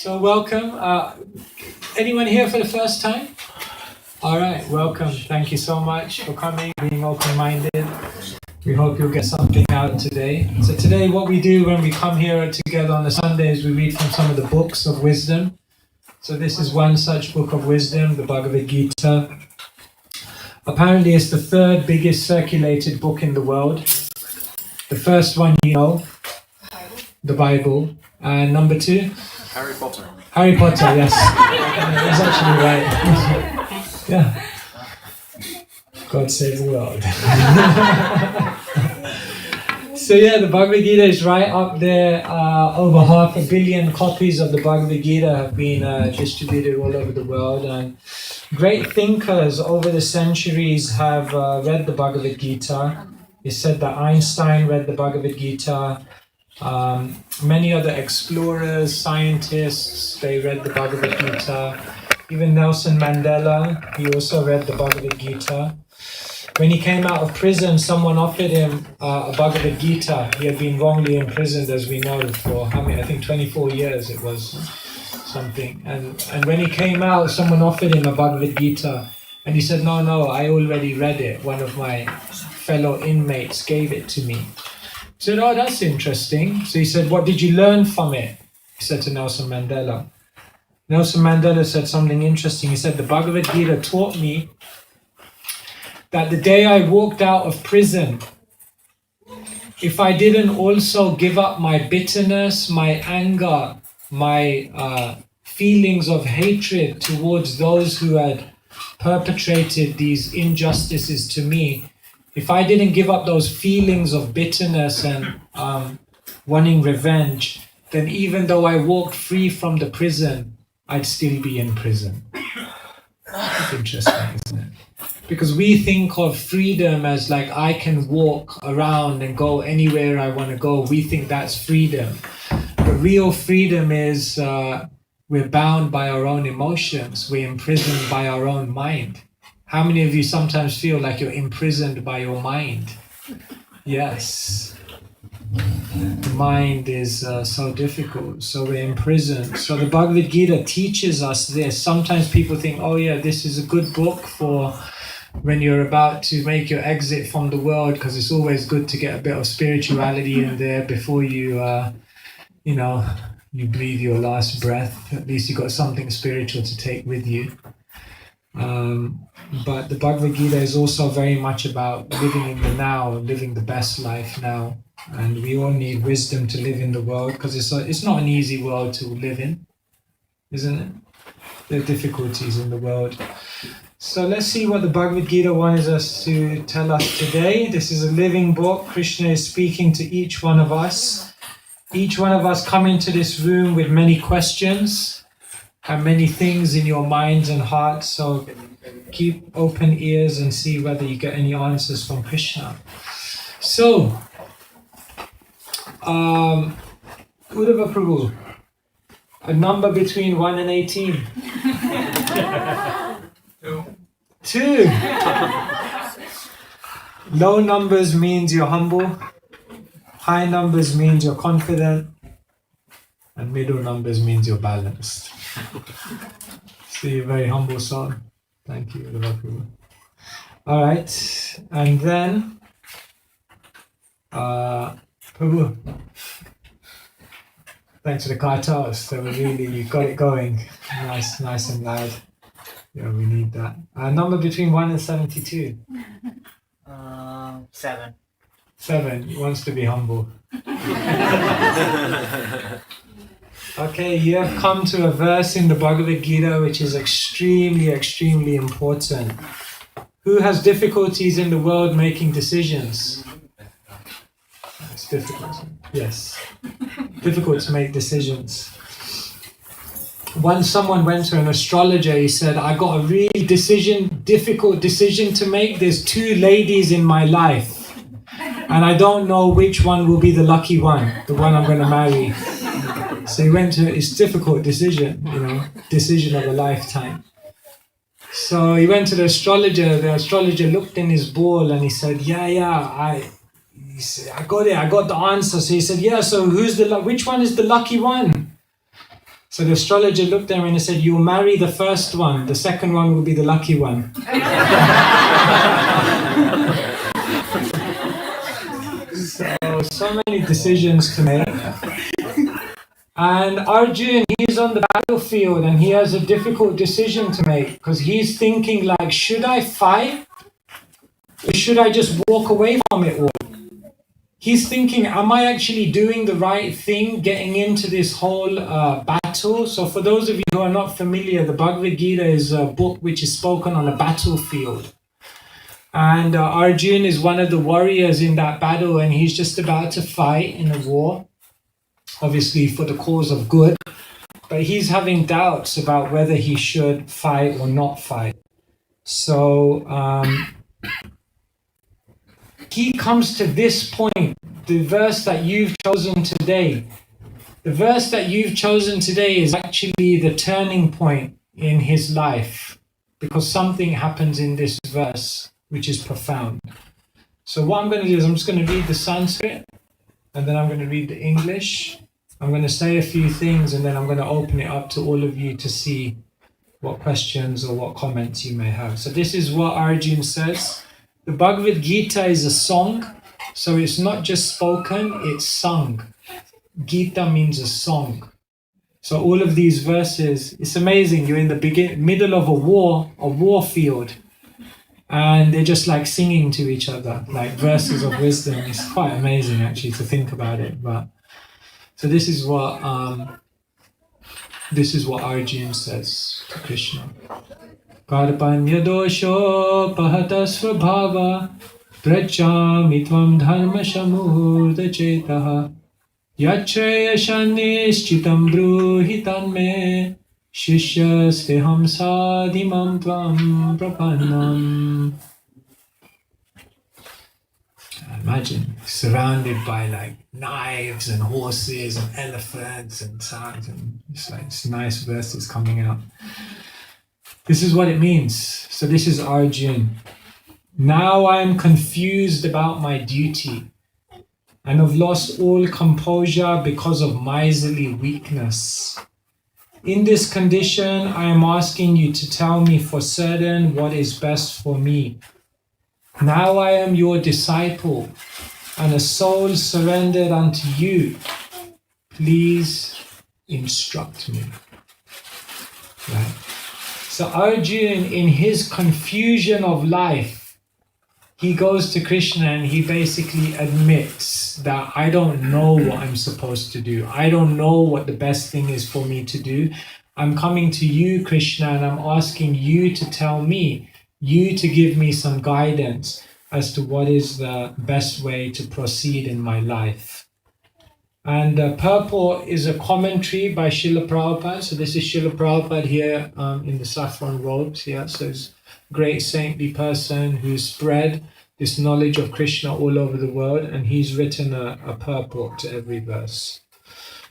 So welcome. Anyone here for the first time? All right, welcome. Thank you so much for coming, being open-minded. We hope you'll get something out today. So today what we do when we come here together on the Sundays, we read from some of the books of wisdom. So this is one such book of wisdom, the Bhagavad Gita. Apparently it's the third biggest circulated book in the world. The first one you know, the Bible. And number two? Harry Potter. Harry Potter, yes. That's actually right. Yeah. God save the world. So yeah, the Bhagavad Gita is right up there. Over 500 million copies of the Bhagavad Gita have been distributed all over the world. And great thinkers over the centuries have read the Bhagavad Gita. It's said that Einstein read the Bhagavad Gita. Many other explorers, scientists, they read the Bhagavad Gita. Even Nelson Mandela, he also read the Bhagavad Gita. When he came out of prison, someone offered him a Bhagavad Gita. He had been wrongly imprisoned, as we know, for I think 24 years it was something. And when he came out, someone offered him a Bhagavad Gita. And he said, no, I already read it. One of my fellow inmates gave it to me. He said, oh, that's interesting. So he said, what did you learn from it? He said to Nelson Mandela. Nelson Mandela said something interesting. He said, the Bhagavad Gita taught me that the day I walked out of prison, if I didn't also give up my bitterness, my anger, my feelings of hatred towards those who had perpetrated these injustices to me, if I didn't give up those feelings of bitterness and wanting revenge, then even though I walked free from the prison, I'd still be in prison. That's interesting, isn't it? Because we think of freedom as like I can walk around and go anywhere I want to go. We think that's freedom. But real freedom is we're bound by our own emotions. We're imprisoned by our own mind. How many of you sometimes feel like you're imprisoned by your mind? Yes. The mind is so difficult, so we're imprisoned. So the Bhagavad Gita teaches us this. Sometimes people think, oh yeah, this is a good book for when you're about to make your exit from the world, because it's always good to get a bit of spirituality in there before you, you breathe your last breath. At least you got something spiritual to take with you. But the Bhagavad Gita is also very much about living in the now, living the best life now. And we all need wisdom to live in the world, because it's not an easy world to live in, isn't it? There are difficulties in the world. So let's see what the Bhagavad Gita wants us to tell us today. This is a living book. Krishna is speaking to each one of us. Each one of us come into this room with many questions and many things in your minds and hearts. So keep open ears and see whether you get any answers from Krishna. So, Uddhava Prabhu, a number between 1 and 18. 2. Low numbers means you're humble. High numbers means you're confident. And middle numbers means you're balanced. So you're a very humble soul. Thank you, Uddhava Prabhu. All right. And then, Prabhu, thanks for the kartals. So you got it going. Nice and loud. Yeah, we need that. Number between 1 and 72. 7. 7. He wants to be humble. Okay, you have come to a verse in the Bhagavad Gita which is extremely, extremely important. Who has difficulties in the world making decisions? It's difficult. Yes. Difficult to make decisions. Once someone went to an astrologer, he said, I got a really difficult decision to make. There's 2 ladies in my life, and I don't know which one will be the lucky one, the one I'm going to marry. So he went to his difficult decision, decision of a lifetime. So he went to the astrologer looked in his ball and he said, I got it, I got the answer. So he said, so which one is the lucky one? So the astrologer looked at him and said, "You'll marry the first one, the second one will be the lucky one." So many decisions to make. And Arjun, he's on the battlefield and he has a difficult decision to make because he's thinking like, should I fight or should I just walk away from it all? He's thinking, am I actually doing the right thing getting into this whole battle? So for those of you who are not familiar, the Bhagavad Gita is a book which is spoken on a battlefield. And Arjun is one of the warriors in that battle and he's just about to fight in a war, obviously for the cause of good. But he's having doubts about whether he should fight or not fight. So he comes to this point, the verse that you've chosen today. The verse that you've chosen today is actually the turning point in his life because something happens in this verse which is profound. So what I'm going to do is I'm just going to read the Sanskrit and then I'm going to read the English. I'm going to say a few things and then I'm going to open it up to all of you to see what questions or what comments you may have. So this is what Arjun says. The Bhagavad Gita is a song, so it's not just spoken, it's sung. Gita means a song. So all of these verses, it's amazing. You're in the middle of a war field, and they're just like singing to each other, like verses of wisdom. It's quite amazing actually to think about it. But so this is what Arjun says to Krishna. Karpanya dosho pahatasva bhava prachami tvam dharma shamurda chetaha yachreya shanishchitam bruhi tanme shishyasteham sadhimam tvam prapannam. Imagine surrounded by like knives and horses and elephants and sounds, and it's like it's nice verses coming out. This is what it means. So this is Arjun. Now I am confused about my duty and have lost all composure because of miserly weakness. In this condition, I am asking you to tell me for certain what is best for me. Now I am your disciple and a soul surrendered unto you. Please instruct me. Right. So Arjun, in his confusion of life, he goes to Krishna and he basically admits that I don't know what I'm supposed to do. I don't know what the best thing is for me to do. I'm coming to you, Krishna, and I'm asking you to tell me, you to give me some guidance as to what is the best way to proceed in my life. And purple is a commentary by Srila Prabhupada. So this is Srila Prabhupada here in the saffron robes here. So he's a great saintly person who's spread this knowledge of Krishna all over the world. And he's written a purport to every verse.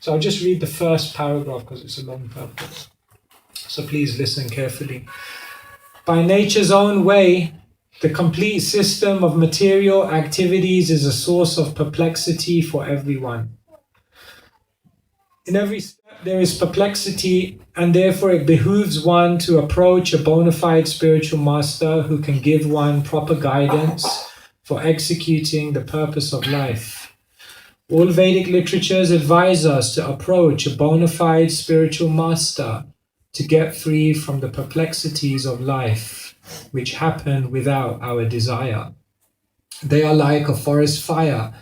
So I'll just read the first paragraph because it's a long purport. So please listen carefully. By nature's own way, the complete system of material activities is a source of perplexity for everyone. In every step there is perplexity, and therefore it behooves one to approach a bona fide spiritual master who can give one proper guidance for executing the purpose of life. All Vedic literatures advise us to approach a bona fide spiritual master to get free from the perplexities of life, which happen without our desire. They are like a forest fire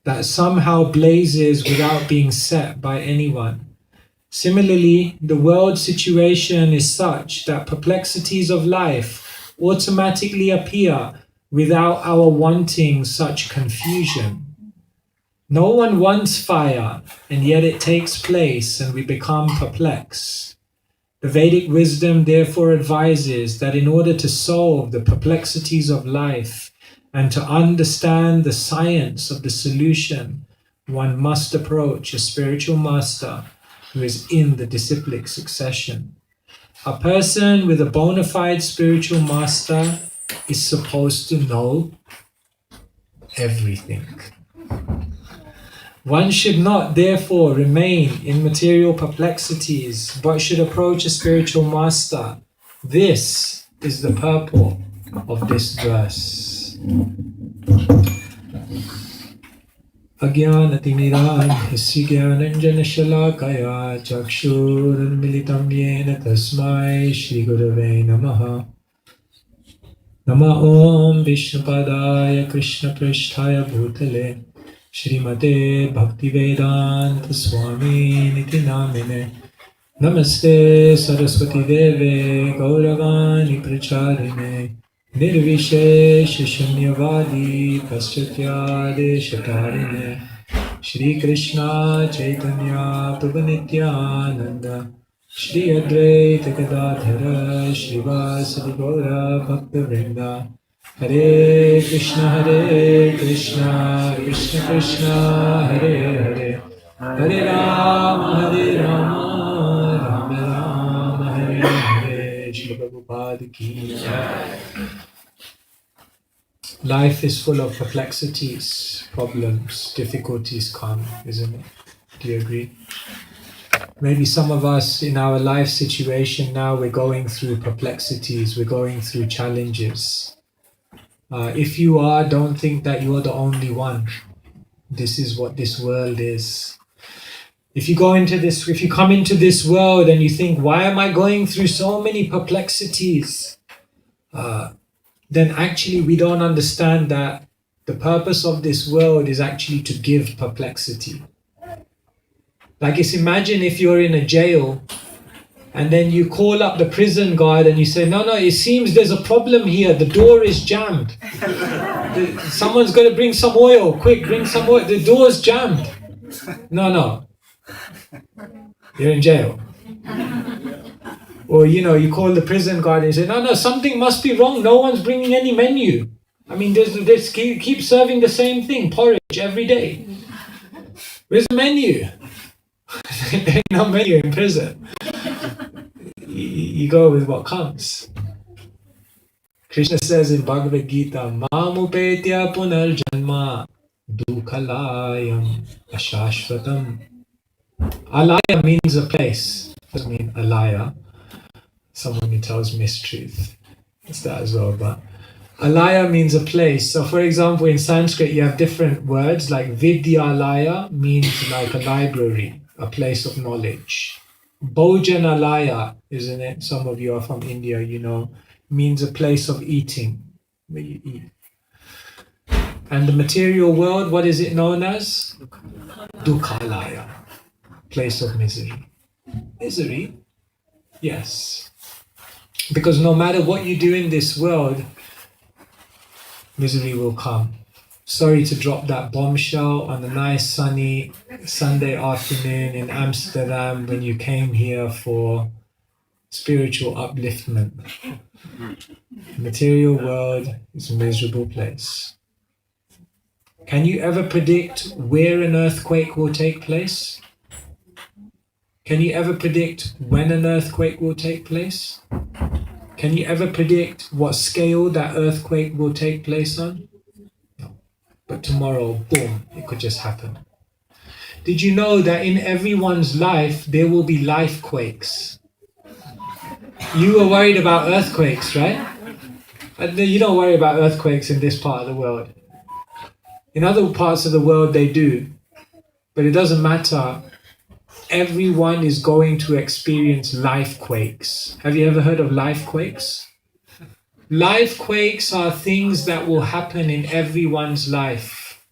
that somehow blazes without being set by anyone. Similarly, the world situation is such that perplexities of life automatically appear without our wanting such confusion. No one wants fire, and yet it takes place and we become perplexed. The Vedic wisdom therefore advises that in order to solve the perplexities of life and to understand the science of the solution, one must approach a spiritual master who is in the disciplic succession. A person with a bona fide spiritual master is supposed to know everything. One should not, therefore, remain in material perplexities, but should approach a spiritual master. This is the purport of this verse. Ajnanatimirān hisyajnanjanashalakaya chakshurunmilitam yena tasmai Shri Gurave Namaha. Nama Om Vishnupadaya Krishna Pristhaya Bhutale Shrimate Bhaktivedanta Swami Niti Namine Namaste Saraswati Deve Gauravani Pracharine Nirvishesha Shunyavadi Paschatya Deshatarine Shri Krishna Chaitanya Prabhu Nityananda Shri Advaita Gadadhara Shrivasadi Gaura Bhakta Vrinda Hare Krishna Krishna Krishna Hare Hare Hare Rama Rama Rama Hare Hare Shri Prabhupada Ki Jai. Life is full of perplexities, problems, difficulties come, isn't it? Do you agree? Maybe some of us in our life situation now, we're going through perplexities, we're going through challenges. If you are, don't think that you're the only one. This is what this world is. If you come into this world and you think, why am I going through so many perplexities? Then actually we don't understand that the purpose of this world is actually to give perplexity. Like, it's imagine if you're in a jail and then you call up the prison guard and you say, no, it seems there's a problem here. The door is jammed. Someone's got to bring some oil. Quick, bring some oil. The door's jammed. No. You're in jail. Or, you call the prison guard and you say, no, something must be wrong. No one's bringing any menu. I mean, they keep serving the same thing, porridge, every day. Where's the menu? There ain't no menu in prison. You go with what comes. Krishna says in Bhagavad Gita, Mamupetya punarjanma dukhalayam ashashvatam. Alaya means a place. Doesn't mean alaya. Someone who tells mistruth. It's that as well, but alaya means a place. So for example, in Sanskrit you have different words, like vidyalaya means like a library, a place of knowledge. Bhojanalaya, isn't it? Some of you are from India, means a place of eating, where you eat. And the material world, what is it known as? Dukhalaya, place of misery. Misery? Yes. Because no matter what you do in this world, misery will come. Sorry to drop that bombshell on a nice sunny Sunday afternoon in Amsterdam when you came here for spiritual upliftment. The material world is a miserable place. Can you ever predict where an earthquake will take place? Can you ever predict when an earthquake will take place? Can you ever predict what scale that earthquake will take place on? No. But tomorrow, boom, it could just happen. Did you know that in everyone's life, there will be life quakes? You were worried about earthquakes, right? You don't worry about earthquakes in this part of the world. In other parts of the world, they do. But it doesn't matter. Everyone is going to experience life quakes. Have you ever heard of life quakes? Life quakes are things that will happen in everyone's life.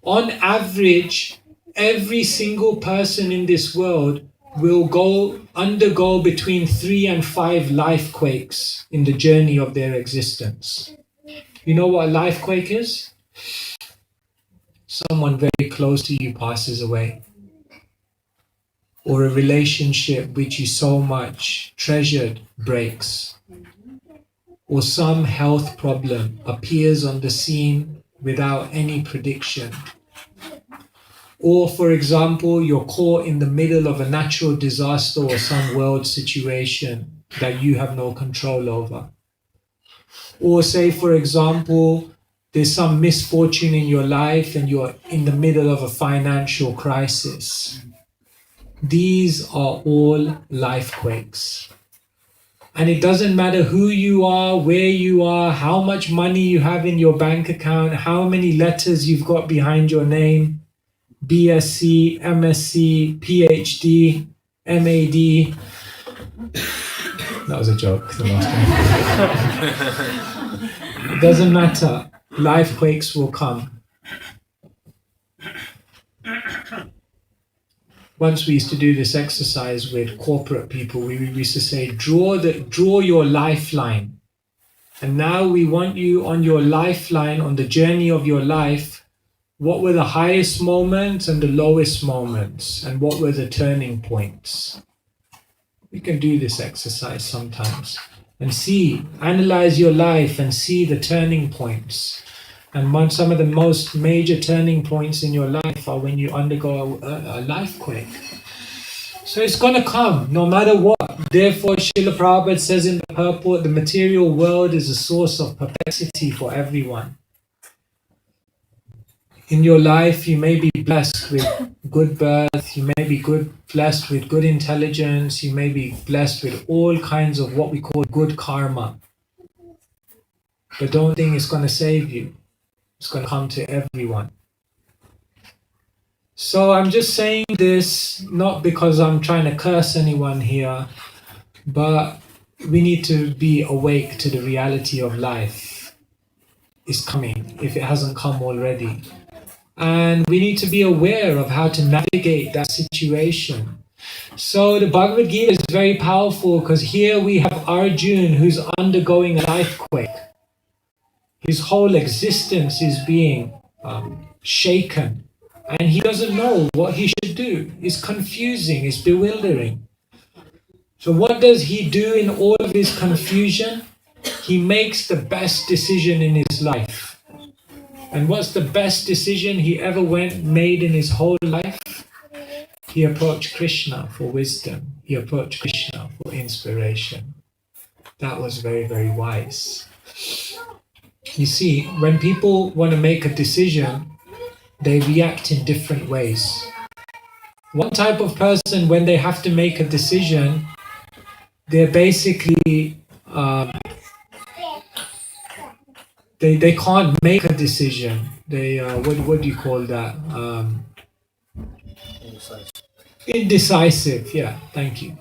On average, every single person in this world will undergo between 3 and 5 life quakes in the journey of their existence. You know what a life quake is? Someone very close to you passes away. Or a relationship which you so much treasured breaks. Or some health problem appears on the scene without any prediction. Or, for example, you're caught in the middle of a natural disaster or some world situation that you have no control over. Or say, for example, there's some misfortune in your life and you're in the middle of a financial crisis. These are all life quakes. And it doesn't matter who you are, where you are, how much money you have in your bank account, how many letters you've got behind your name, BSc, MSc, PhD, MAD. That was a joke, the last one. It doesn't matter. Life quakes will come. Once we used to do this exercise with corporate people, we used to say, draw your lifeline. And now we want you on your lifeline, on the journey of your life, what were the highest moments and the lowest moments, and what were the turning points. We can do this exercise sometimes and analyze your life and see the turning points. And some of the most major turning points in your life are when you undergo a life quake. So it's going to come, no matter what. Therefore, Srila Prabhupada says in the purport, the material world is a source of perplexity for everyone. In your life, you may be blessed with good birth, you may be blessed with good intelligence, you may be blessed with all kinds of what we call good karma. But don't think it's going to save you. It's going to come to everyone. So I'm just saying this, not because I'm trying to curse anyone here, but we need to be awake to the reality of life. It's coming, if it hasn't come already. And we need to be aware of how to navigate that situation. So the Bhagavad Gita is very powerful because here we have Arjun who's undergoing a life quake. His whole existence is being shaken. And he doesn't know what he should do. It's confusing, it's bewildering. So what does he do in all of his confusion? He makes the best decision in his life. And what's the best decision he ever made in his whole life? He approached Krishna for wisdom. He approached Krishna for inspiration. That was very, very wise. You see, when people want to make a decision, they react in different ways. One type of person, when they have to make a decision, they're basically they can't make a decision. They what do you call that? Indecisive. Yeah, thank you.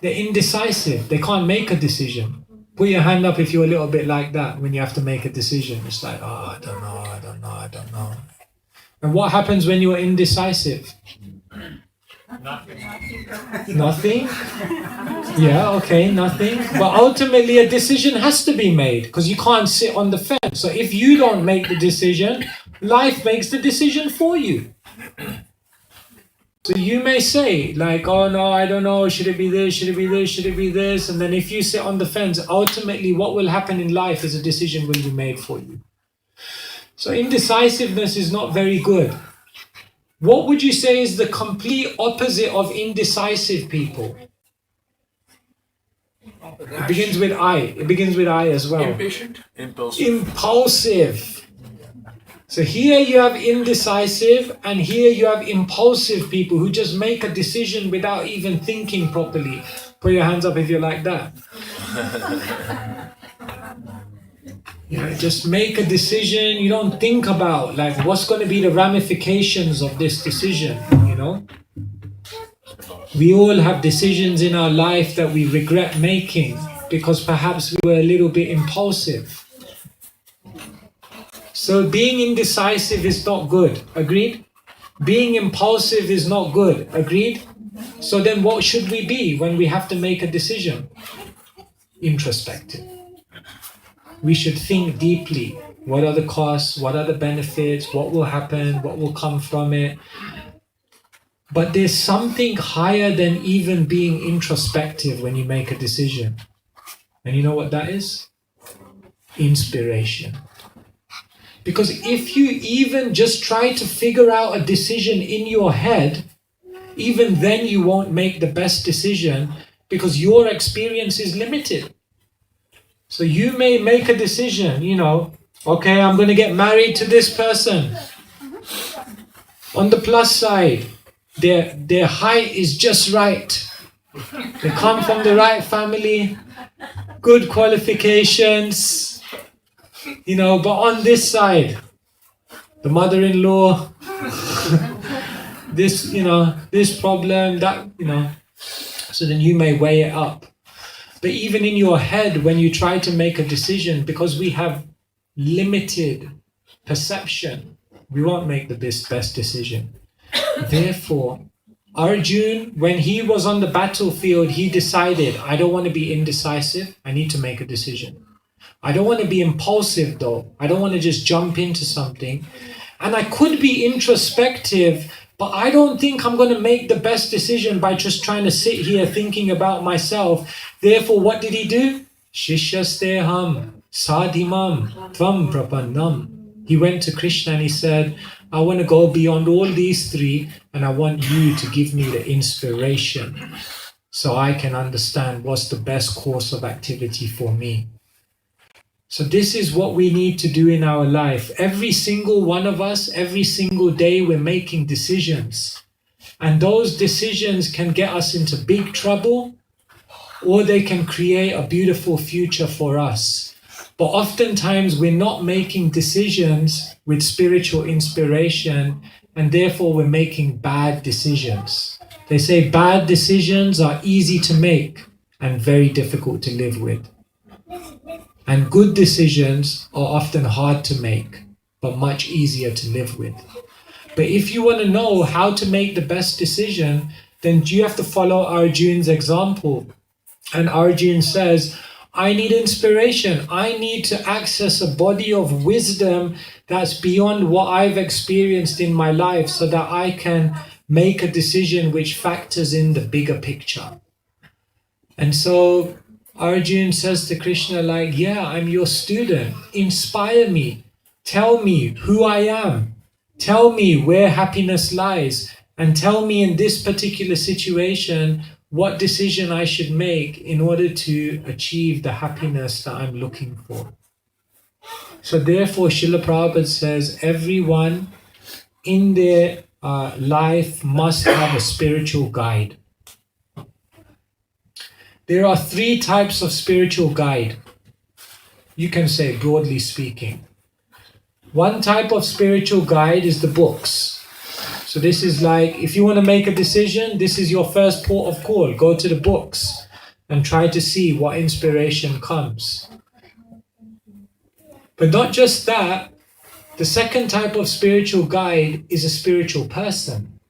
They're indecisive. They can't make a decision. Put your hand up if you're a little bit like that when you have to make a decision. It's like, oh, I don't know. And what happens when you are indecisive? Nothing? Yeah, okay, nothing. But ultimately a decision has to be made because you can't sit on the fence. So if you don't make the decision, life makes the decision for you. So you may say like, oh no, I don't know, should it be this, should it be this, should it be this? And then if you sit on the fence, ultimately what will happen in life is a decision will be made for you. So indecisiveness is not very good. What would you say is the complete opposite of indecisive people? It begins with I. It begins with I as well. Impatient? Impulsive. So here you have indecisive and here you have impulsive people who just make a decision without even thinking properly. Put your hands up if you're like that. Just make a decision. You don't think about like what's going to be the ramifications of this decision, We all have decisions in our life that we regret making because perhaps we were a little bit impulsive. So being indecisive is not good. Agreed? Being impulsive is not good. Agreed? So then what should we be when we have to make a decision? Introspective. We should think deeply. What are the costs? What are the benefits? What will happen? What will come from it? But there's something higher than even being introspective when you make a decision. And you know what that is? Inspiration. Because if you even just try to figure out a decision in your head, even then you won't make the best decision because your experience is limited. So you may make a decision, Okay, I'm going to get married to this person. On the plus side, their height is just right. They come from the right family, good qualifications, but on this side, the mother-in-law, this problem, that, so then you may weigh it up. But even in your head, when you try to make a decision, because we have limited perception, we won't make the best decision. Therefore, Arjun, when he was on the battlefield, he decided, I don't want to be indecisive. I need to make a decision. I don't want to be impulsive though. I don't want to just jump into something. And I could be introspective, but I don't think I'm going to make the best decision by just trying to sit here thinking about myself. Therefore, what did he do? Shishyasteham sadhimam tvam prapannam. He went to Krishna and he said, I want to go beyond all these three, and I want you to give me the inspiration so I can understand what's the best course of activity for me. So this is what we need to do in our life. Every single one of us, every single day, we're making decisions. And those decisions can get us into big trouble, or they can create a beautiful future for us. But oftentimes we're not making decisions with spiritual inspiration, and therefore we're making bad decisions. They say bad decisions are easy to make and very difficult to live with. And good decisions are often hard to make, but much easier to live with. But if you want to know how to make the best decision, then you have to follow Arjun's example. And Arjun says, I need inspiration. I need to access a body of wisdom that's beyond what I've experienced in my life so that I can make a decision which factors in the bigger picture. And so Arjun says to Krishna, I'm your student. Inspire me. Tell me who I am. Tell me where happiness lies. And tell me in this particular situation what decision I should make in order to achieve the happiness that I'm looking for. So therefore, Srila Prabhupada says everyone in their life must have a spiritual guide. There are three types of spiritual guide. You can say, broadly speaking. One type of spiritual guide is the books. So this is like, if you want to make a decision, this is your first port of call. Go to the books and try to see what inspiration comes. But not just that, the second type of spiritual guide is a spiritual person,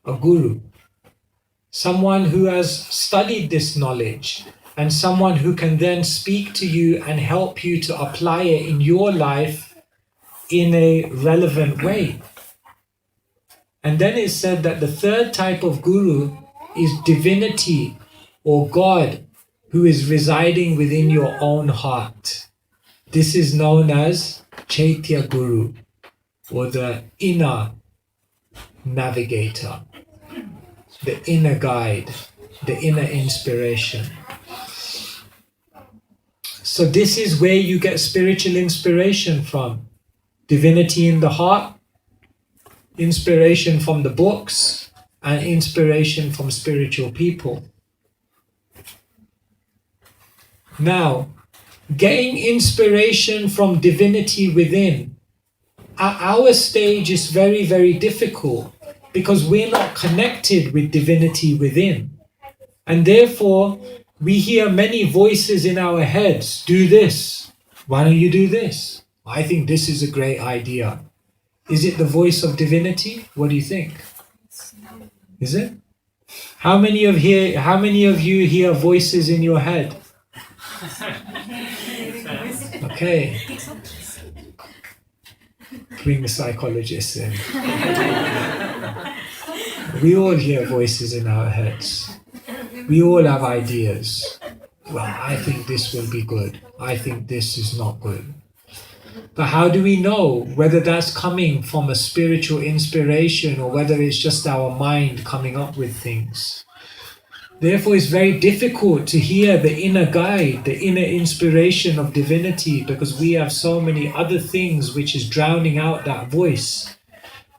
a guru. Someone who has studied this knowledge and someone who can then speak to you and help you to apply it in your life in a relevant way. And then it said that the third type of guru is divinity or God who is residing within your own heart. This is known as Chaitya Guru, or the inner navigator, the inner guide, the inner inspiration. So this is where you get spiritual inspiration from. Divinity in the heart, inspiration from the books, and inspiration from spiritual people. Now, getting inspiration from divinity within, at our stage is very, very difficult because we're not connected with divinity within. And therefore, we hear many voices in our heads. Do this. Why don't you do this? I think this is a great idea. Is it the voice of divinity? What do you think? Is it? How many of you hear voices in your head? Okay. Bring the psychologists in. We all hear voices in our heads. We all have ideas. Well, I think this will be good. I think this is not good. But how do we know whether that's coming from a spiritual inspiration or whether it's just our mind coming up with things? Therefore, it's very difficult to hear the inner guide, the inner inspiration of divinity, because we have so many other things which is drowning out that voice.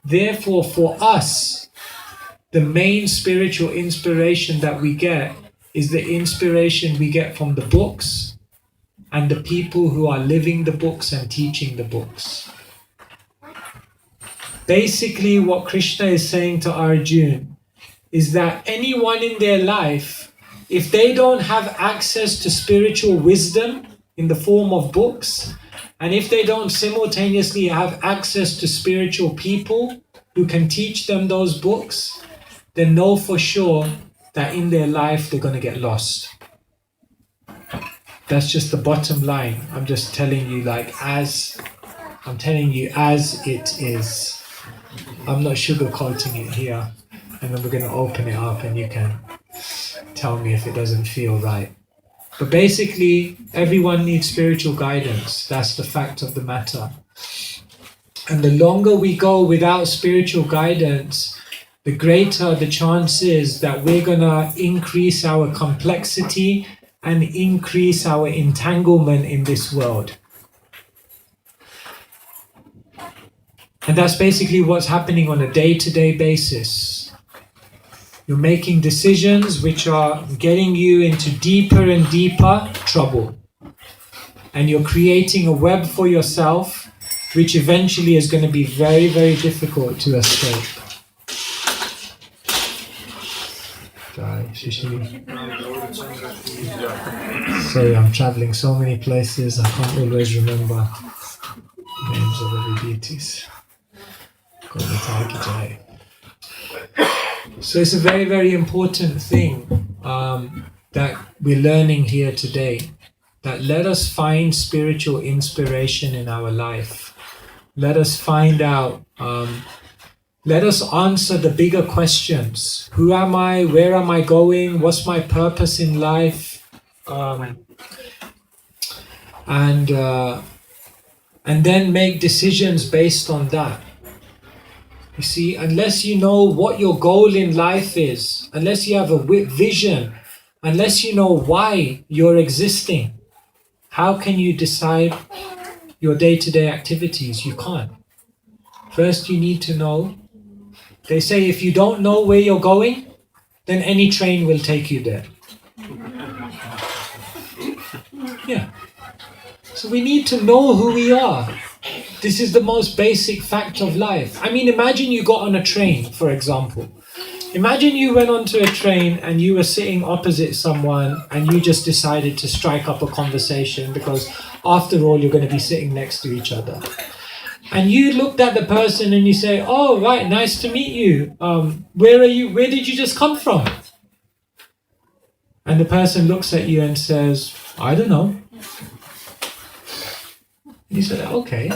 Therefore, for us, the main spiritual inspiration that we get is the inspiration we get from the books and the people who are living the books and teaching the books. Basically, what Krishna is saying to Arjun is that anyone in their life, if they don't have access to spiritual wisdom in the form of books, and if they don't simultaneously have access to spiritual people who can teach them those books, then know for sure that in their life they're going to get lost. That's just the bottom line. I'm just telling you as it is. I'm not sugarcoating it here. And then we're going to open it up and you can tell me if it doesn't feel right. But basically, everyone needs spiritual guidance. That's the fact of the matter. And the longer we go without spiritual guidance, the greater the chance is that we're going to increase our complexity and increase our entanglement in this world. And that's basically what's happening on a day-to-day basis. You're making decisions which are getting you into deeper and deeper trouble. And you're creating a web for yourself, which eventually is going to be very, very difficult to escape. Sorry, I'm traveling so many places, I can't always remember names of the deities. So it's a very, very important thing that we're learning here today. That let us find spiritual inspiration in our life. Let us find out, let us answer the bigger questions. Who am I? Where am I going? What's my purpose in life? And then make decisions based on that. You see, unless you know what your goal in life is, unless you have a vision, unless you know why you're existing, how can you decide your day-to-day activities? You can't. First, you need to know. They say if you don't know where you're going, then any train will take you there. Yeah. So we need to know who we are. This is the most basic fact of life. I mean, imagine you got on a train, for example. Imagine you went onto a train and you were sitting opposite someone and you just decided to strike up a conversation because after all, you're going to be sitting next to each other. And you looked at the person and you say, oh, right, nice to meet you. Where are you? Where did you just come from? And the person looks at you and says, I don't know. You say, okay.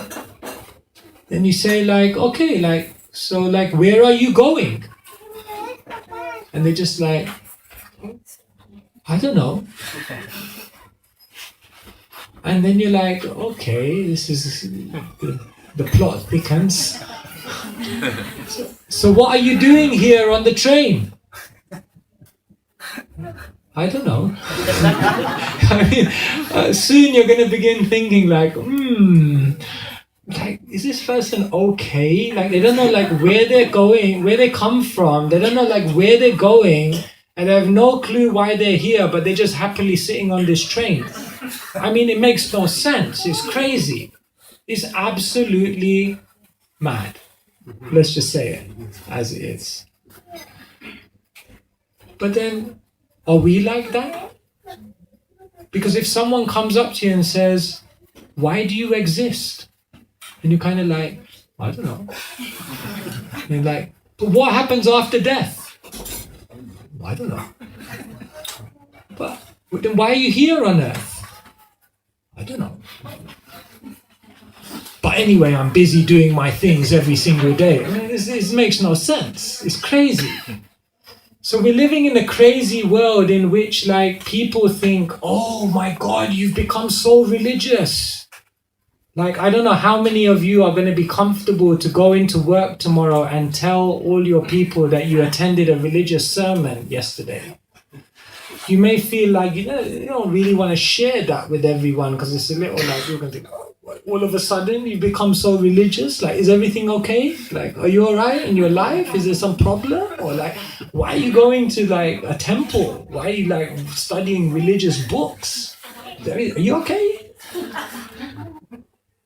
Then you say okay, so where are you going? And they're just like, I don't know. And then you're like, okay, this is the plot thickens. So what are you doing here on the train? I don't know. I mean, soon you're going to begin thinking is this person okay? They don't know where they're going, where they come from. They don't know where they're going, and they have no clue why they're here, but they're just happily sitting on this train. I mean, it makes no sense. It's crazy. It's absolutely mad. Let's just say it as it is. But then, are we like that? Because if someone comes up to you and says, why do you exist? And you're kind of like, I don't know. And you're like, but what happens after death? I don't know. But then why are you here on earth? I don't know. But anyway, I'm busy doing my things every single day. I mean, this makes no sense. It's crazy. So we're living in a crazy world in which people think, oh my God, you've become so religious. I don't know how many of you are going to be comfortable to go into work tomorrow and tell all your people that you attended a religious sermon yesterday. you may feel like you don't really want to share that with everyone because it's a little like you're going to think, all of a sudden you become so religious. Like, is everything okay? Like, are you all right in your life? Is there some problem? Or like, why are you going to like a temple? Why are you like studying religious books? Are you okay?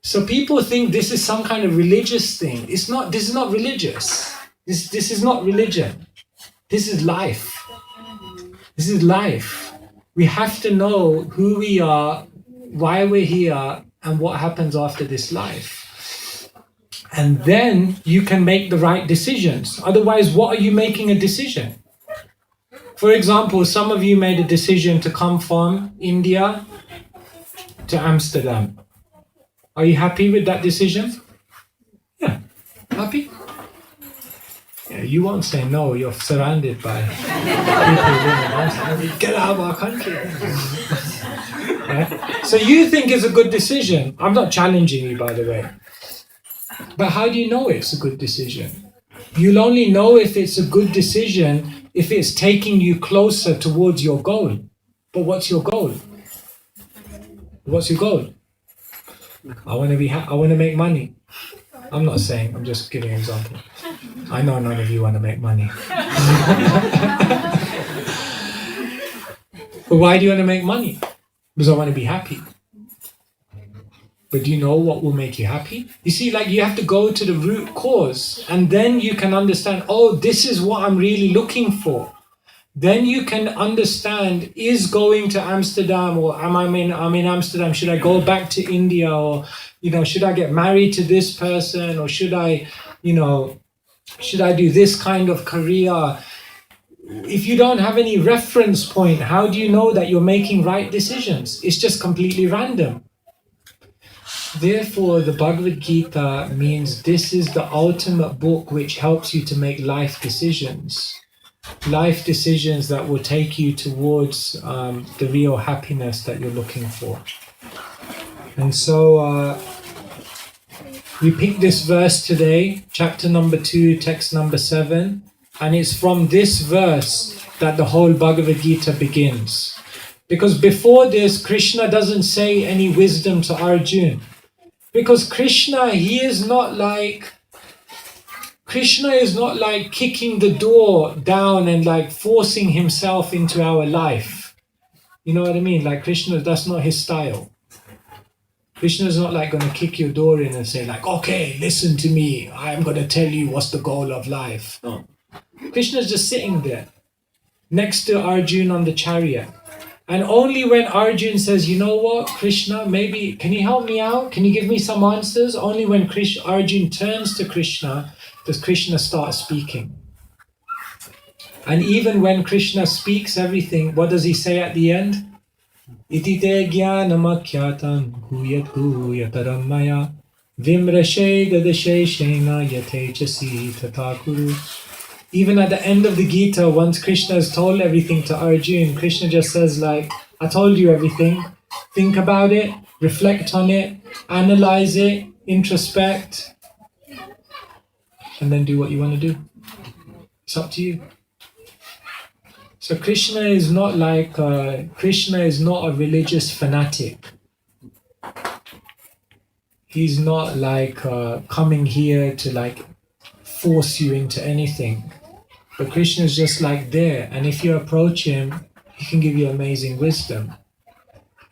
So people think this is some kind of religious thing. It's not. This is not religious. This is not religion. This is life. This is life. We have to know who we are, why we're here, and what happens after this life. And then you can make the right decisions. Otherwise, what are you making a decision? For example, some of you made a decision to come from India to Amsterdam. Are you happy with that decision? Yeah. Happy? Yeah, you won't say no. You're surrounded by people living in Amsterdam. Get out of our country. Right? So you think it's a good decision. I'm not challenging you, by the way. But how do you know it's a good decision? You'll only know if it's a good decision if it's taking you closer towards your goal. But what's your goal? What's your goal? I want to make money. I'm not saying, I'm just giving an example. I know none of you want to make money. But why do you want to make money? Because I want to be happy. But do you know what will make you happy? You see, like, you have to go to the root cause, and then you can understand, oh, this is what I'm really looking for. Then you can understand, is going to Amsterdam, or I'm in Amsterdam, should I go back to India, or, should I get married to this person, or should I do this kind of career? If you don't have any reference point, how do you know that you're making right decisions? It's just completely random. Therefore, the Bhagavad Gita means this is the ultimate book which helps you to make life decisions. Life decisions that will take you towards the real happiness that you're looking for. And so we picked this verse today, chapter number 2, text number 7, and it's from this verse that the whole Bhagavad Gita begins. Because before this, Krishna doesn't say any wisdom to Arjun. Because Krishna is not like kicking the door down and like forcing himself into our life. You know what I mean? Like Krishna, that's not his style. Krishna is not like going to kick your door in and say like, okay, listen to me. I'm going to tell you what's the goal of life. No. Krishna is just sitting there next to Arjun on the chariot. And only when Arjun says, you know what, Krishna, maybe, can you help me out? Can you give me some answers? Only when Arjun turns to Krishna does Krishna start speaking. And even when Krishna speaks everything, what does he say at the end? Iti te jnanamakyatam guyat guyataram maya vimrashe dadashe shena yatechasi tatakuru. Even at the end of the Gita, once Krishna has told everything to Arjun, Krishna just says like, I told you everything. Think about it, reflect on it, analyze it, introspect, and then do what you want to do. It's up to you. So Krishna is not a religious fanatic. He's not like coming here to like force you into anything. But Krishna is just like there, and if you approach him, he can give you amazing wisdom.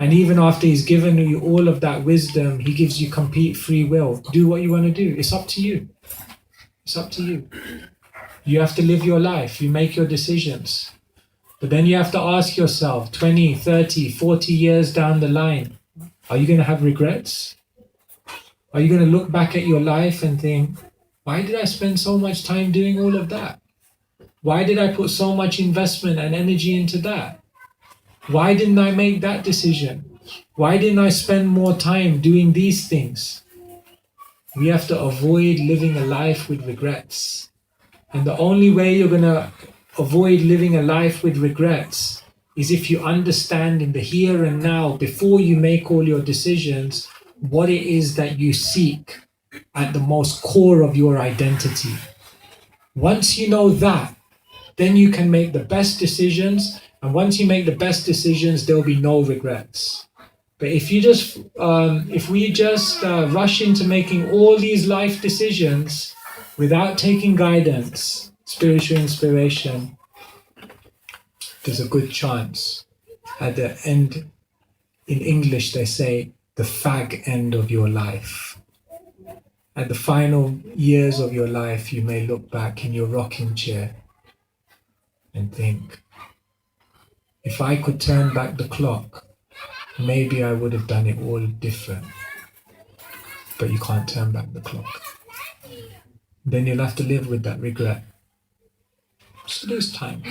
And even after he's given you all of that wisdom, he gives you complete free will. Do what you want to do. It's up to you. It's up to you. You have to live your life. You make your decisions. But then you have to ask yourself, 20, 30, 40 years down the line, are you going to have regrets? Are you going to look back at your life and think, why did I spend so much time doing all of that? Why did I put so much investment and energy into that? Why didn't I make that decision? Why didn't I spend more time doing these things? We have to avoid living a life with regrets. And the only way you're going to avoid living a life with regrets is if you understand in the here and now, before you make all your decisions, what it is that you seek at the most core of your identity. Once you know that, then you can make the best decisions, And once you make the best decisions, there'll be no regrets. But if we just rush into making all these life decisions without taking guidance, spiritual inspiration, there's a good chance at the end, in English they say, the fag end of your life. At the final years of your life, you may look back in your rocking chair and think, if I could turn back the clock, maybe I would have done it all different. But you can't turn back the clock. Then you'll have to live with that regret. So there's time.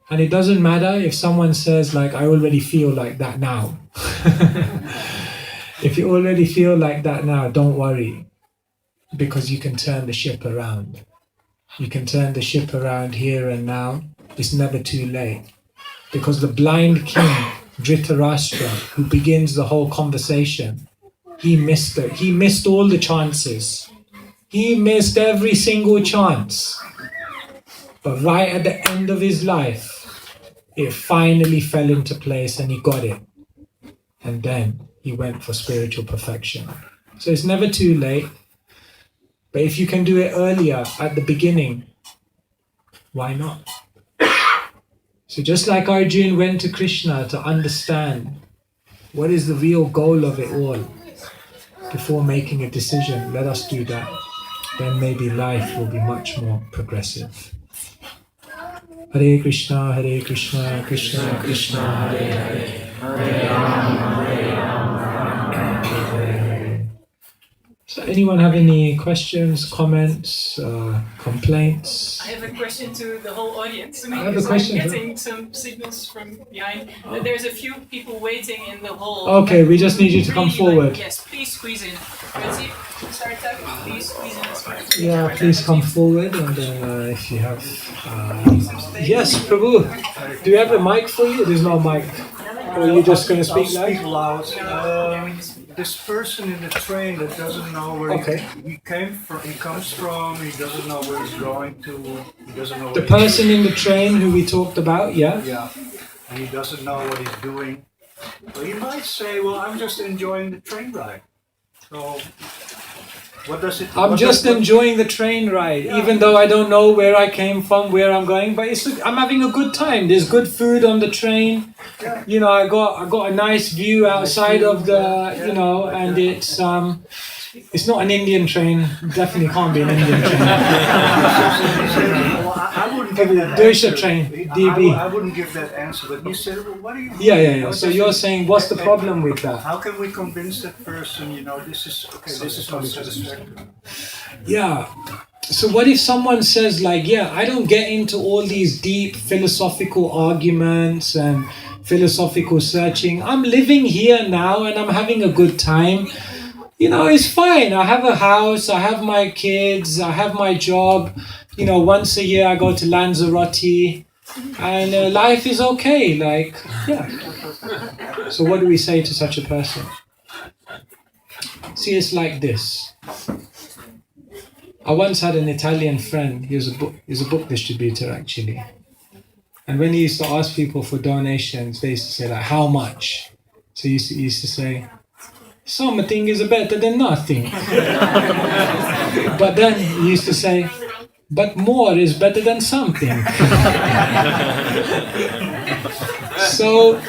And it doesn't matter if someone says, like, I already feel like that now. If you already feel like that now, don't worry. Because you can turn the ship around. You can turn the ship around here and now. It's never too late. Because the blind king, Dhritarashtra, who begins the whole conversation, he missed it. He missed all the chances. He missed every single chance. But right at the end of his life, it finally fell into place and he got it. And then he went for spiritual perfection. So it's never too late. But if you can do it earlier, at the beginning, why not? So just like Arjun went to Krishna to understand what is the real goal of it all before making a decision, let us do that. Then maybe life will be much more progressive. Hare Krishna, Krishna Krishna, Hare Hare, Hare Rama, So anyone have any questions, comments, complaints? I have a question to the whole audience. I have a question. I'm getting some signals from behind. There's a few people waiting in the hall. Okay, we just need you to come forward. Yes, please squeeze in. Ready? Start up. Please squeeze in as far as Yeah, please come forward, and then if you have... yes, Prabhu, do you have a mic for you? There's no mic. Or are you just going to speak loud? This person in the train that doesn't know where he comes from, he doesn't know where he's going to, he doesn't know the person in the train who we talked about, Yeah, and he doesn't know what he's doing. Well, he might say, well, I'm just enjoying the train ride. So, what does it... I'm just enjoying the train ride, even though I don't know where I came from, where I'm going, but I'm having a good time. There's good food on the train. Yeah. You know, I got a nice view outside of the, you know, and it's not an Indian train. Definitely can't be an Indian train. Well, I wouldn't give that Deutsche answer. train, DB. I wouldn't give that answer, but you said, well, what are you... Yeah. So you're saying, what's the problem with that? How can we convince that person, you know, this is not satisfactory? Yeah. So what if someone says like, yeah, I don't get into all these deep philosophical arguments and philosophical searching. I'm living here now and I'm having a good time. You know, it's fine. I have a house, I have my kids, I have my job. You know, once a year I go to Lanzarote and life is okay. Like, yeah. So what do we say to such a person? See, it's like this. I once had an Italian friend. He was a book distributor actually. And when he used to ask people for donations, they used to say like, how much? So he used to say, something is better than nothing. But then he used to say, but more is better than something. So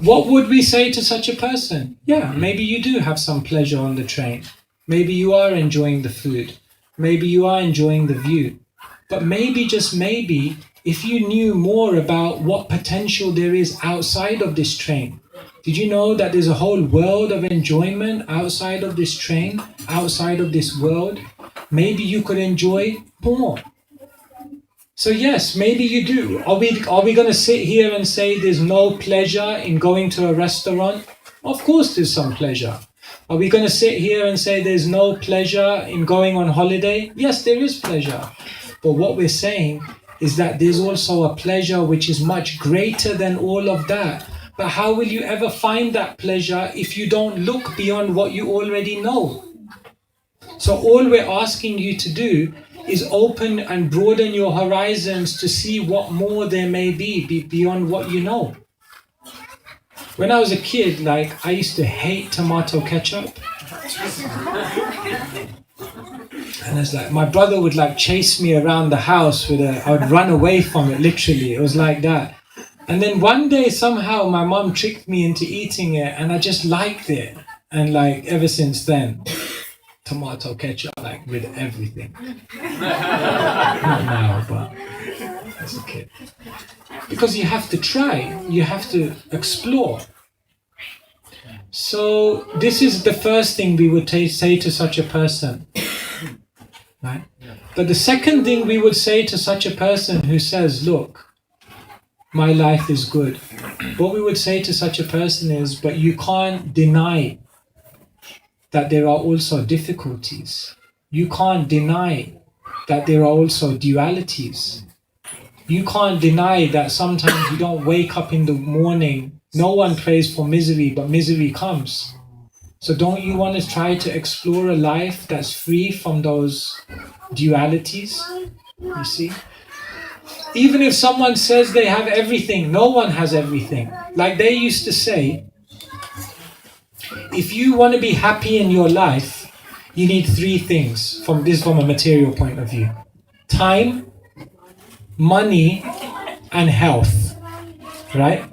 what would we say to such a person? Yeah, maybe you do have some pleasure on the train. Maybe you are enjoying the food. Maybe you are enjoying the view. But maybe, just maybe, if you knew more about what potential there is outside of this train. Did you know that there's a whole world of enjoyment outside of this train, outside of this world? Maybe you could enjoy more. So yes, maybe you do. Are we going to sit here and say there's no pleasure in going to a restaurant? Of course there's some pleasure. Are we going to sit here and say there's no pleasure in going on holiday? Yes, there is pleasure. But what we're saying is that there's also a pleasure which is much greater than all of that. But how will you ever find that pleasure if you don't look beyond what you already know? So all we're asking you to do is open and broaden your horizons to see what more there may be beyond what you know. When I was a kid, like, I used to hate tomato ketchup. And it's like, my brother would like chase me around the house I would run away from it, literally. It was like that. And then one day, somehow, my mom tricked me into eating it, and I just liked it. And like, ever since then, tomato ketchup, like, with everything. Not now, but as a kid. Because you have to try, you have to explore. So this is the first thing we would say to such a person. Right? But the second thing we would say to such a person who says, look, my life is good. What we would say to such a person is, but you can't deny that there are also difficulties. You can't deny that there are also dualities. You can't deny that sometimes you don't wake up in the morning. No one prays for misery, but misery comes. So don't you want to try to explore a life that's free from those dualities? You see? Even if someone says they have everything, no one has everything. Like they used to say, if you want to be happy in your life, you need three things from a material point of view. Time, money, and health. Right?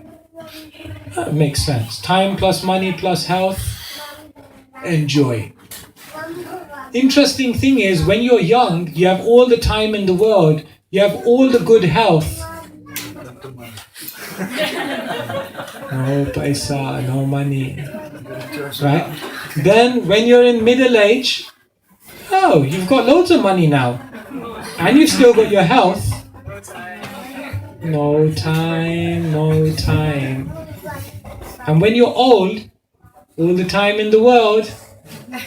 That makes sense. Time plus money plus health, and joy. Interesting thing is, when you're young, you have all the time in the world, you have all the good health. No paisa, no money. Right? Then when you're in middle age, oh, you've got loads of money now. And you've still got your health. No time, no time. And when you're old, all the time in the world,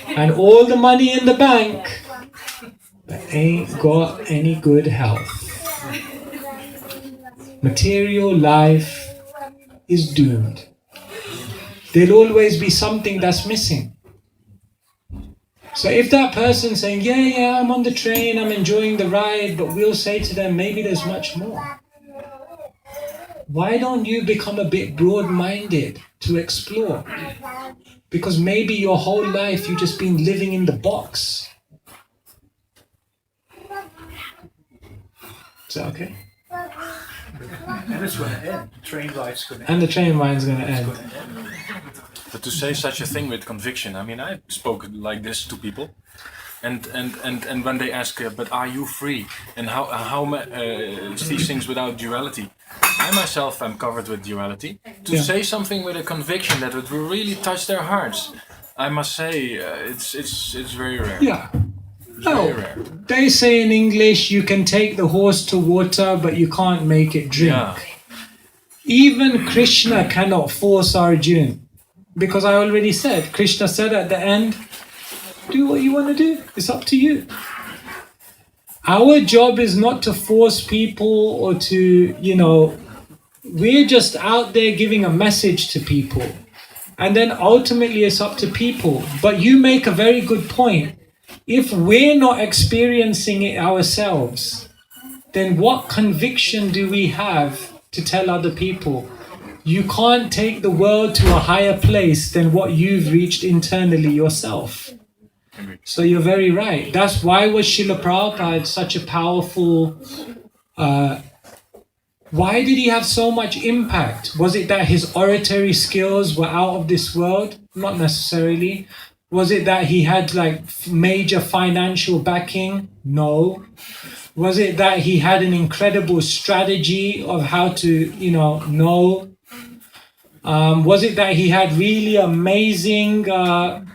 and all the money in the bank, but ain't got any good health. Material life is doomed. There'll always be something that's missing. So if that person's saying, yeah, I'm on the train, I'm enjoying the ride, but we'll say to them, maybe there's much more. Why don't you become a bit broad-minded to explore? Because maybe your whole life you've just been living in the box. Is that okay? And it's going to end. The train ride's going to end. And the train ride's going to end. But to say such a thing with conviction, I mean, I spoke like this to people, and when they ask, but are you free? And how these things without duality? I myself am covered with duality. To say something with a conviction that would really touch their hearts, I must say, it's very rare. Yeah. Very rare. They say in English, you can take the horse to water, but you can't make it drink. Yeah. Even Krishna cannot force Arjun. Because I already said, Krishna said at the end, do what you want to do. It's up to you. Our job is not to force people or to, we're just out there giving a message to people. And then ultimately it's up to people. But you make a very good point. If we're not experiencing it ourselves, then what conviction do we have to tell other people? You can't take the world to a higher place than what you've reached internally yourself. So you're very right. That's why was Srila Prabhupada such a powerful... why did he have so much impact? Was it that his oratory skills were out of this world? Not necessarily. Was it that he had major financial backing? No. Was it that he had an incredible strategy of how to, No. Was it that he had really amazing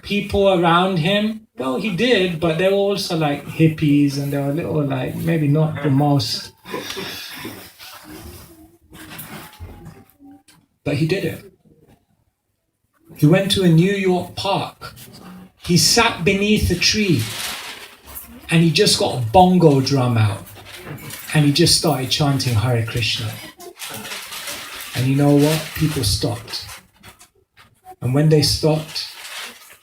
people around him? Well, he did, but they were also hippies, and they were a little maybe not the most. But he did it. He went to a New York park. He sat beneath a tree, and he just got a bongo drum out, and he just started chanting Hare Krishna. And you know what? People stopped. And when they stopped,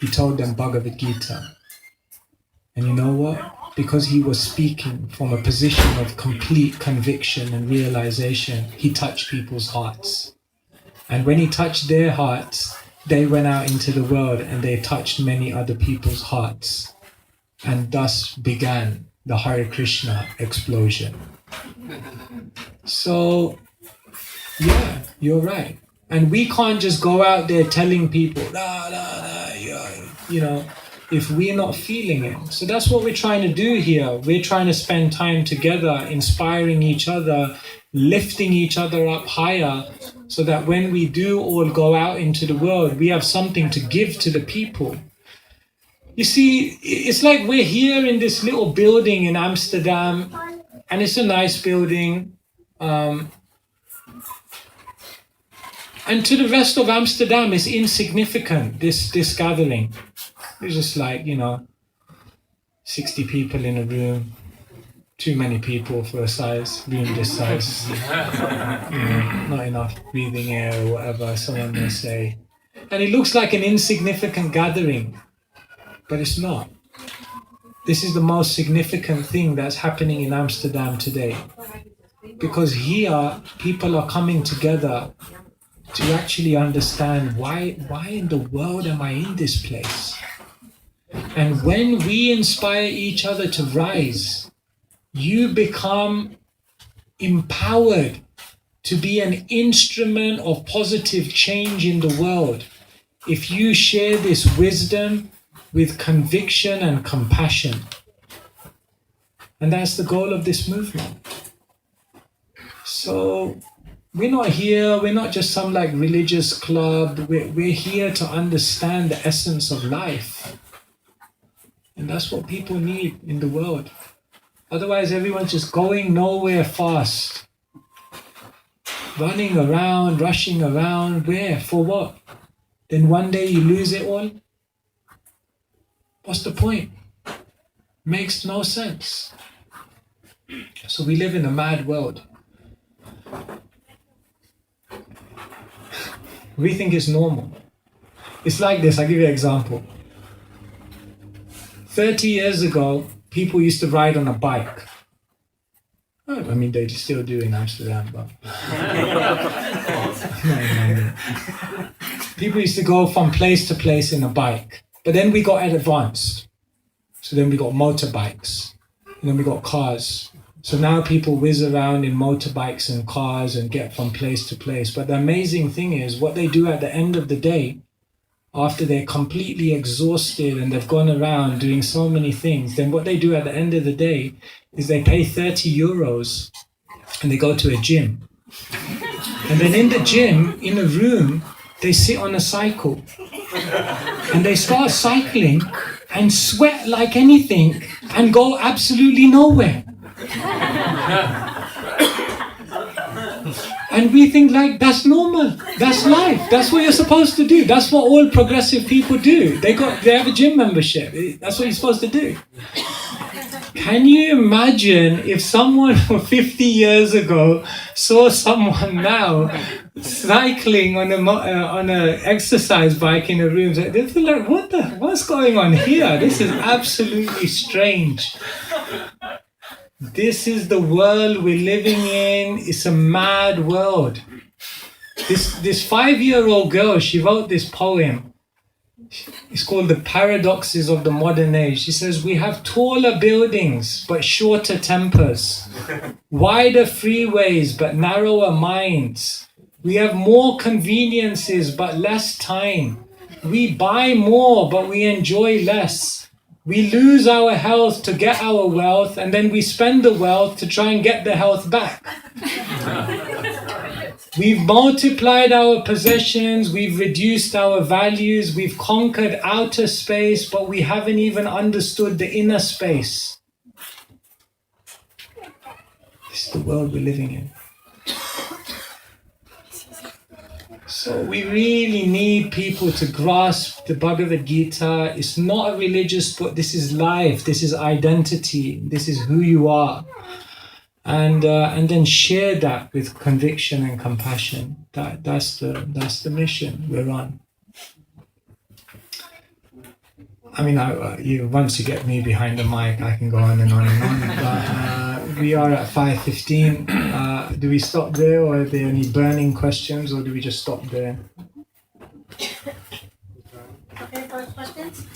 he told them Bhagavad Gita. And you know what? because he was speaking from a position of complete conviction and realization, he touched people's hearts. And when he touched their hearts, they went out into the world and they touched many other people's hearts. And thus began the Hare Krishna explosion. So, yeah, you're right. And we can't just go out there telling people, if we're not feeling it. So that's what we're trying to do here. We're trying to spend time together, inspiring each other, lifting each other up higher, so that when we do all go out into the world, we have something to give to the people. You see, it's like we're here in this little building in Amsterdam, and it's a nice building. And to the rest of Amsterdam, it's insignificant, this gathering. It's just like, 60 people in a room. Too many people for a room this size. Not enough breathing air or whatever someone may say. And it looks like an insignificant gathering, but it's not. This is the most significant thing that's happening in Amsterdam today. Because here, people are coming together to actually understand why in the world am I in this place? And when we inspire each other to rise, you become empowered to be an instrument of positive change in the world if you share this wisdom with conviction and compassion. And that's the goal of this movement. So we're not here, we're not just some like religious club, we're here to understand the essence of life. And that's what people need in the world. Otherwise, everyone's just going nowhere fast. Running around, rushing around, where? For what? Then one day you lose it all? What's the point? Makes no sense. So we live in a mad world. We think it's normal. It's like this, I'll give you an example. 30 years ago, people used to ride on a bike. I mean, they still do in Amsterdam, but... No. People used to go from place to place in a bike. But then we got advanced. So then we got motorbikes. And then we got cars. So now people whiz around in motorbikes and cars and get from place to place. But the amazing thing is, what they do at the end of the day, after they're completely exhausted and they've gone around doing so many things, then what they do at the end of the day is they pay 30 euros and they go to a gym. And then in the gym, in a room, they sit on a cycle. And they start cycling and sweat like anything and go absolutely nowhere. And we think like that's normal, that's life, that's what you're supposed to do, that's what all progressive people do. They have a gym membership, that's what you're supposed to do. Can you imagine if someone 50 years ago saw someone now cycling on a exercise bike in a room? They'd feel like, what's going on here? This is absolutely strange. This is the world we're living in. It's a mad world. This 5-year-old girl, she wrote this poem. It's called The Paradoxes of the Modern Age. She says, we have taller buildings, but shorter tempers. Wider freeways, but narrower minds. We have more conveniences, but less time. We buy more, but we enjoy less. We lose our health to get our wealth, and then we spend the wealth to try and get the health back. We've multiplied our possessions, we've reduced our values, we've conquered outer space, but we haven't even understood the inner space. This is the world we're living in. So we really need people to grasp the Bhagavad Gita. It's not a religious book. This is life. This is identity. This is who you are. And then share that with conviction and compassion. That's the mission we're on. I mean, once you get me behind the mic, I can go on and on and on. But we are at 5:15. Do we stop there, or are there any burning questions, or do we just stop there? Okay, for questions?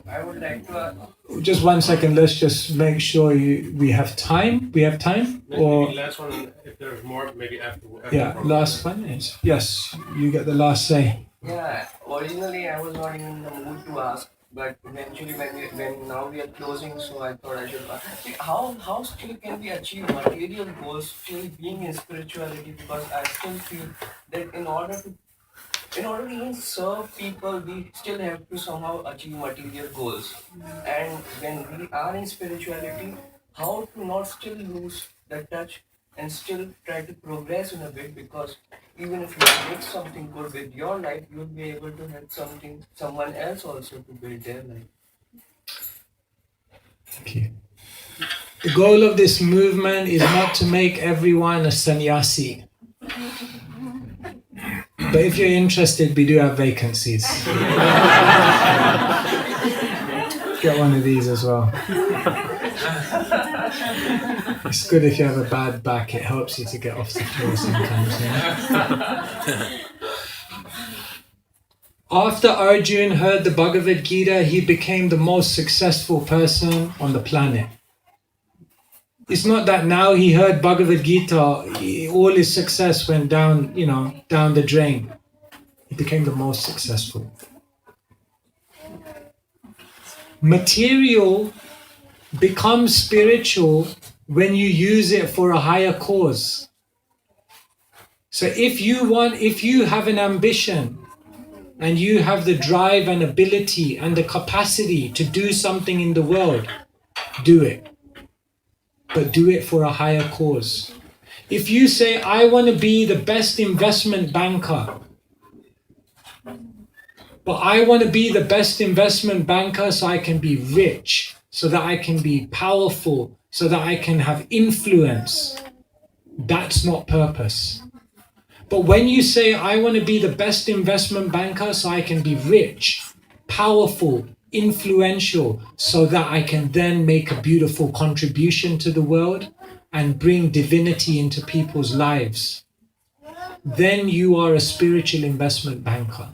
I would like to Just 1 second. Let's just make sure we have time. We have time, or maybe last one. If there's more, maybe after. yeah, last one is yes. You get the last say. Yeah, originally I was not in the mood to ask, but eventually when now we are closing, so I thought I should ask. See, how still can we achieve material goals still being in spirituality? Because I still feel that in order to even serve people, we still have to somehow achieve material goals. And when we are in spirituality, how to not still lose the touch and still try to progress in a bit, because even if you make something good with your life, you'll be able to help someone else also to build their life. Thank you. The goal of this movement is not to make everyone a sannyasi. But if you're interested, we do have vacancies. Get one of these as well. It's good if you have a bad back, it helps you to get off the floor sometimes. Yeah? After Arjun heard the Bhagavad Gita, he became the most successful person on the planet. It's not that now he heard Bhagavad Gita, all his success went down, down the drain. He became the most successful. Material becomes spiritual when you use it for a higher cause. So if you have an ambition and you have the drive and ability and the capacity to do something in the world, do it. But do it for a higher cause. If you say, I want to be the best investment banker, but I want to be the best investment banker so I can be rich, so that I can be powerful, so that I can have influence, that's not purpose. But when you say, I want to be the best investment banker so I can be rich, powerful, influential, so that I can then make a beautiful contribution to the world and bring divinity into people's lives, then you are a spiritual investment banker.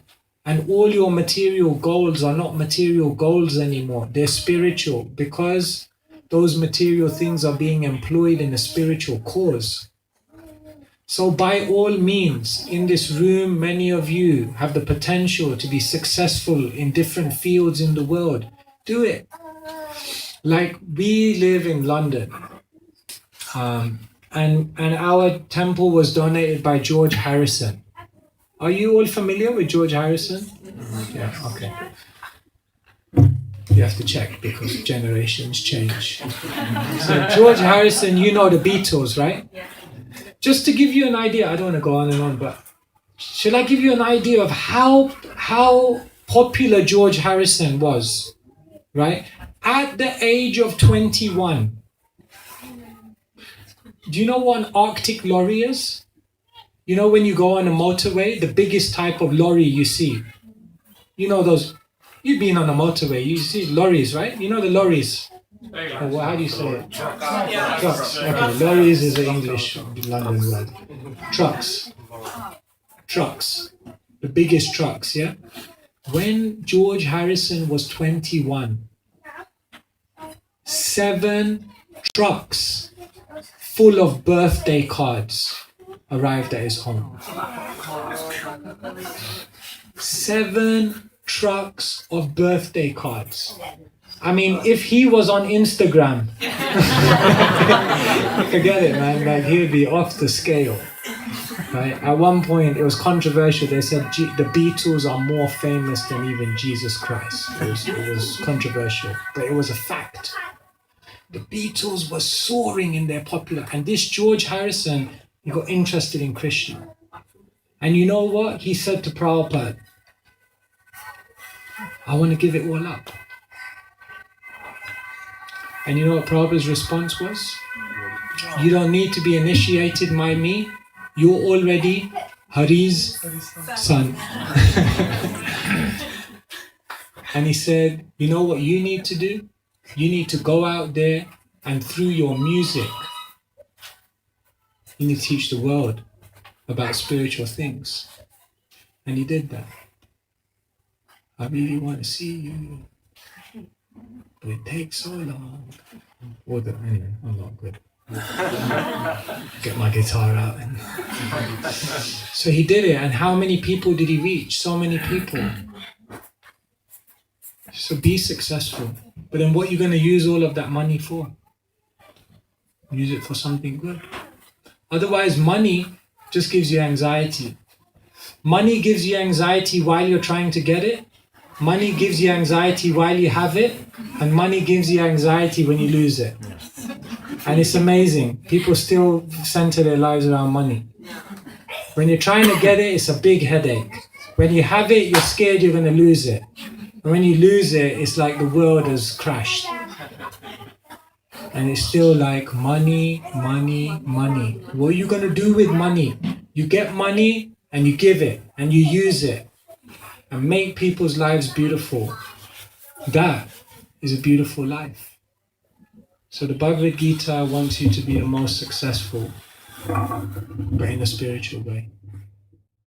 And all your material goals are not material goals anymore. They're spiritual, because those material things are being employed in a spiritual cause. So by all means, in this room, many of you have the potential to be successful in different fields in the world. Do it. Like, we live in London, and our temple was donated by George Harrison. Are you all familiar with George Harrison? Yeah, okay. You have to check because generations change. So George Harrison, you know the Beatles, right? Yeah. Just to give you an idea, I don't want to go on and on, but should I give you an idea of how popular George Harrison was, right? At the age of 21. Do you know what an Arctic lorry is? You know when you go on a motorway, the biggest type of lorry you see. You know those, you've been on a motorway, you see lorries, right? You know the lorries. Or how do you say it? Trucks. Okay, lorries is the English London word. Trucks. The biggest trucks, yeah? When George Harrison was 21, 7 trucks full of birthday cards arrived at his home. 7 trucks of birthday cards. I mean, if he was on Instagram, forget it, man. Like, he'd be off the scale. Right? At one point, it was controversial. They said the Beatles are more famous than even Jesus Christ. It was controversial, but it was a fact. The Beatles were soaring in their popular, and this George Harrison, he got interested in Krishna. And you know what? He said to Prabhupada, I want to give it all up. And you know what Prabhupada's response was? You don't need to be initiated by me. You're already Hari's son. And he said, you know what you need to do? You need to go out there and through your music, you need to teach the world about spiritual things. And he did that. I really want to see you, but it takes so long. Anyway, I'm not good. Get my guitar out. So he did it, and how many people did he reach? So many people. So be successful. But then what are you going to use all of that money for? Use it for something good. Otherwise, money just gives you anxiety. Money gives you anxiety while you're trying to get it. Money gives you anxiety while you have it. And money gives you anxiety when you lose it. And it's amazing. People still center their lives around money. When you're trying to get it, it's a big headache. When you have it, you're scared you're going to lose it. And when you lose it, it's like the world has crashed. And it's still like money, money, money. What are you going to do with money? You get money and you give it and you use it and make people's lives beautiful. That is a beautiful life. So the Bhagavad Gita wants you to be the most successful, but in a spiritual way.